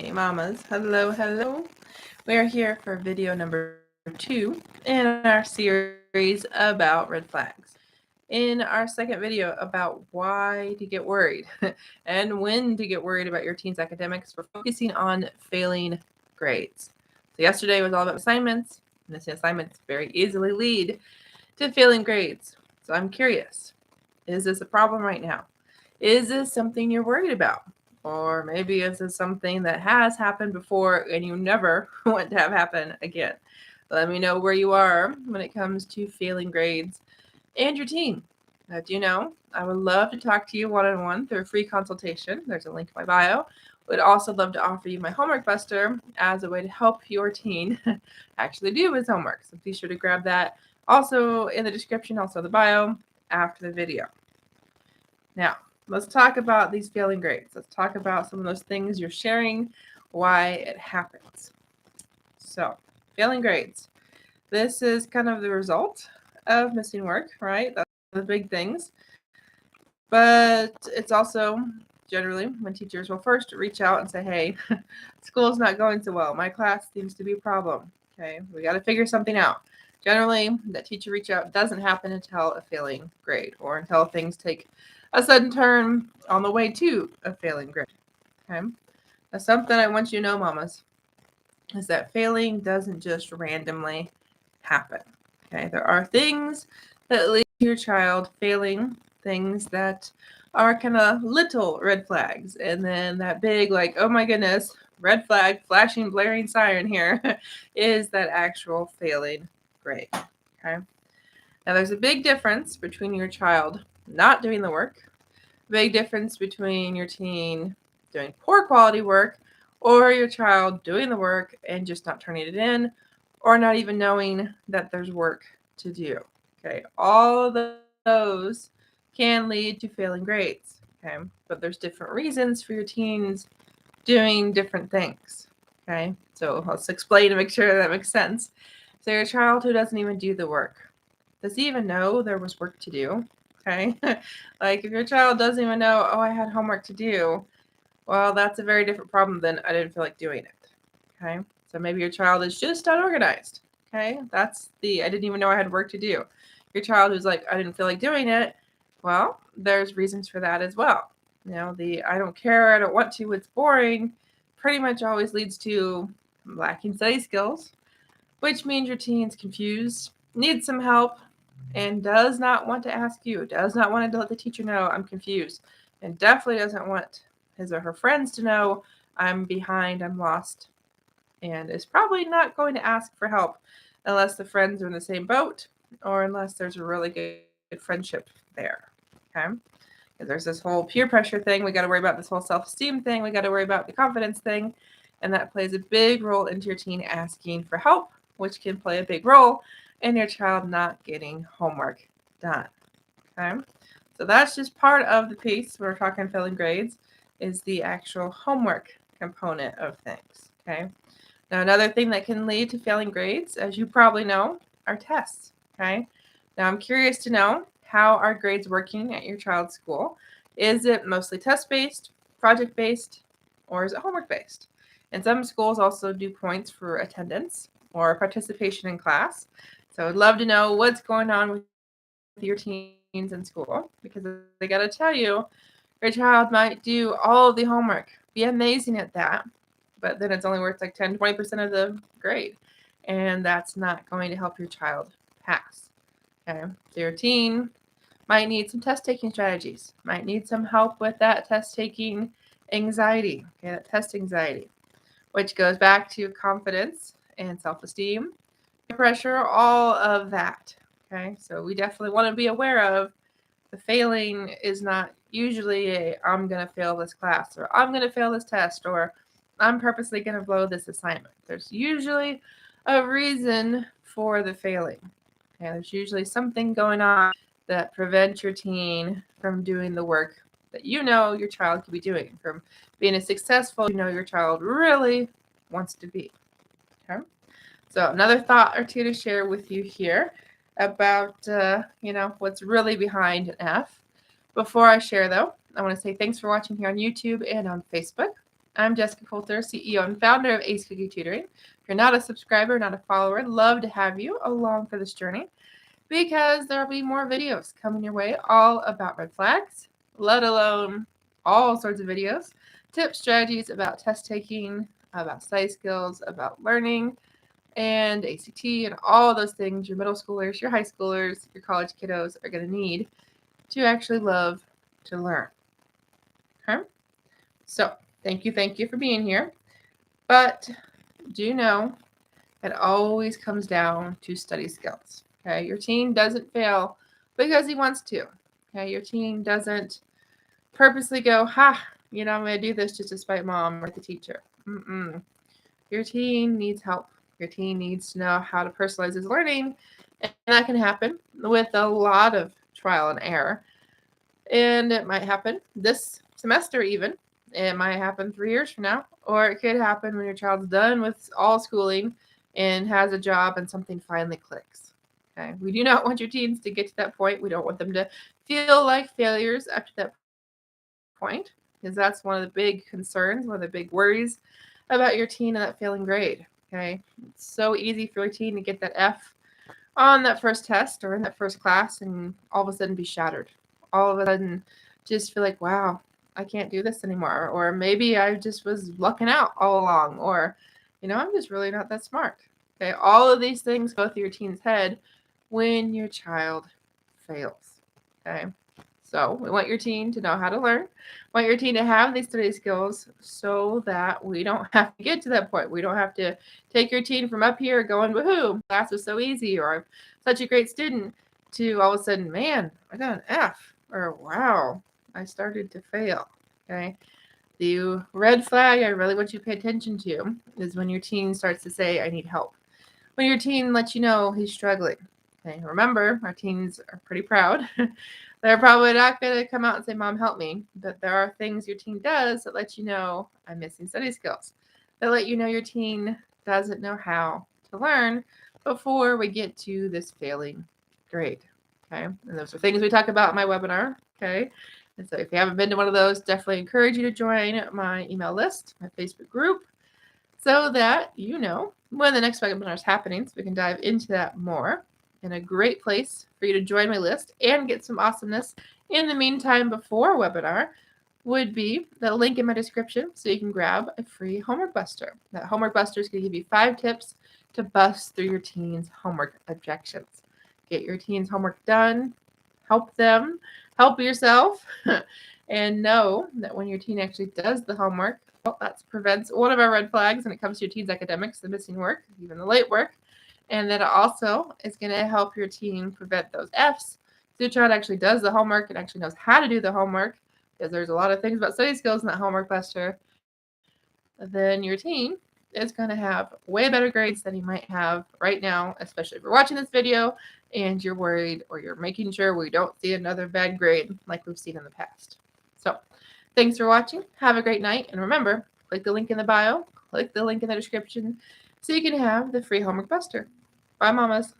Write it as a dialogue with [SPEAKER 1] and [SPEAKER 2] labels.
[SPEAKER 1] Hey mamas, hello. We are here for video number 2 in our series about red flags. In our second video about why to get worried and when to get worried about your teen's academics, we're focusing on failing grades. So yesterday was all about assignments, and missing assignments very easily lead to failing grades. So I'm curious, is this a problem right now? Is this something you're worried about? Or maybe is this something that has happened before and you never want to have happen again? Let me know where you are when it comes to failing grades and your teen. Do you know, I would love to talk to you one-on-one through a free consultation. There's a link in my bio. Would also love to offer you my homework buster as a way to help your teen actually do his homework. So be sure to grab that also in the description, also the bio after the video. Now, let's talk about these failing grades. Let's talk about some of those things you're sharing, why it happens. So, failing grades. This is kind of the result of missing work, right? That's the big things. But it's also generally when teachers will first reach out and say, hey, school's not going so well. My class seems to be a problem. Okay, we got to figure something out. Generally, that teacher reach out doesn't happen until a failing grade or until things take a sudden turn on the way to a failing grade. Okay, now something I want you to know, mamas, is that failing doesn't just randomly happen. Okay, there are things that lead to your child failing, things that are kind of little red flags, and then that big, like, oh my goodness, red flag, flashing, blaring siren here is that actual failing grade. Okay, now there's a big difference between your child not doing the work, big difference between your teen doing poor quality work or your child doing the work and just not turning it in or not even knowing that there's work to do. Okay, all of those can lead to failing grades. Okay, but there's different reasons for your teens doing different things. Okay, so let's explain to make sure that makes sense. So your child who doesn't even do the work, does he even know there was work to do? Okay, like if your child doesn't even know, oh, I had homework to do, well, that's a very different problem than I didn't feel like doing it. Okay, so maybe your child is just unorganized. Okay, that's the I didn't even know I had work to do. Your child who's like, I didn't feel like doing it, well, there's reasons for that as well. You know, the I don't care, I don't want to, it's boring, pretty much always leads to lacking study skills, which means your teen's confused, needs some help, and does not want to ask you, does not want to let the teacher know I'm confused, and definitely doesn't want his or her friends to know I'm behind, I'm lost, and is probably not going to ask for help unless the friends are in the same boat or unless there's a really good friendship there. Okay? Because there's this whole peer pressure thing. We got to worry about this whole self-esteem thing. We got to worry about the confidence thing. And that plays a big role into your teen asking for help, which can play a big role in your child not getting homework done. Okay? So that's just part of the piece when we're talking failing grades is the actual homework component of things. Okay? Now, another thing that can lead to failing grades, as you probably know, are tests. Okay? Now, I'm curious to know, how are grades working at your child's school? Is it mostly test-based, project-based, or is it homework-based? And some schools also do points for attendance or participation in class. So I'd love to know what's going on with your teens in school, because I got to tell you, your child might do all of the homework, be amazing at that, but then it's only worth like 10, 20% of the grade. And that's not going to help your child pass. Okay, so your teen might need some test taking strategies, might need some help with that test taking anxiety, okay, that test anxiety, which goes back to confidence and self-esteem, pressure, all of that. Okay, so we definitely want to be aware of the failing is not usually a I'm going to fail this class or I'm going to fail this test or I'm purposely going to blow this assignment. There's usually a reason for the failing. Okay, there's usually something going on that prevents your teen from doing the work that you know your child could be doing, from being as successful you know your child really wants to be. Okay, so another thought or two to share with you here about what's really behind an F. Before I share, though, I want to say thanks for watching here on YouTube and on Facebook. I'm Jessyka Coulter, CEO and founder of Jessyka Tutoring. If you're not a subscriber, not a follower, I'd love to have you along for this journey because there will be more videos coming your way all about red flags, let alone all sorts of videos, tips, strategies about test taking, about study skills, about learning, and ACT, and all those things your middle schoolers, your high schoolers, your college kiddos are going to need to actually love to learn. Okay? So, thank you for being here. But do know it always comes down to study skills. Okay, your teen doesn't fail because he wants to. Okay, your teen doesn't purposely go, I'm going to do this just to spite mom or the teacher. Your teen needs help. Your teen needs to know how to personalize his learning, and that can happen with a lot of trial and error. And it might happen this semester even. It might happen 3 years from now, or it could happen when your child's done with all schooling and has a job and something finally clicks. Okay, we do not want your teens to get to that point. We don't want them to feel like failures up to that point, because that's one of the big concerns, one of the big worries about your teen and that failing grade. Okay, it's so easy for your teen to get that F on that first test or in that first class and all of a sudden be shattered. All of a sudden just feel like, wow, I can't do this anymore. Or maybe I just was lucking out all along. Or, I'm just really not that smart. Okay, all of these things go through your teen's head when your child fails. Okay, so we want your teen to know how to learn. We want your teen to have these study skills so that we don't have to get to that point. We don't have to take your teen from up here going, woohoo, class was so easy, or I'm such a great student, to all of a sudden, man, I got an F, or wow, I started to fail. Okay. The red flag I really want you to pay attention to is when your teen starts to say, I need help. When your teen lets you know he's struggling. Okay. Remember, our teens are pretty proud. They're probably not going to come out and say, Mom, help me. But there are things your teen does that let you know I'm missing study skills. That let you know your teen doesn't know how to learn before we get to this failing grade. Okay. And those are things we talk about in my webinar. Okay. And so if you haven't been to one of those, definitely encourage you to join my email list, my Facebook group, so that you know when the next webinar is happening, so we can dive into that more. And a great place for you to join my list and get some awesomeness in the meantime before webinar would be the link in my description, so you can grab a free homework buster. That homework buster is going to give you 5 tips to bust through your teen's homework objections. Get your teen's homework done, help them, help yourself, and know that when your teen actually does the homework, that prevents one of our red flags when it comes to your teen's academics, the missing work, even the late work. And that also is going to help your teen prevent those Fs. So your child actually does the homework and actually knows how to do the homework, because there's a lot of things about study skills in that homework buster. Then your teen is going to have way better grades than you might have right now, especially if you're watching this video and you're worried or you're making sure we don't see another bad grade like we've seen in the past. So thanks for watching. Have a great night. And remember, click the link in the bio, click the link in the description, so you can have the free homework buster. Bye, mamas.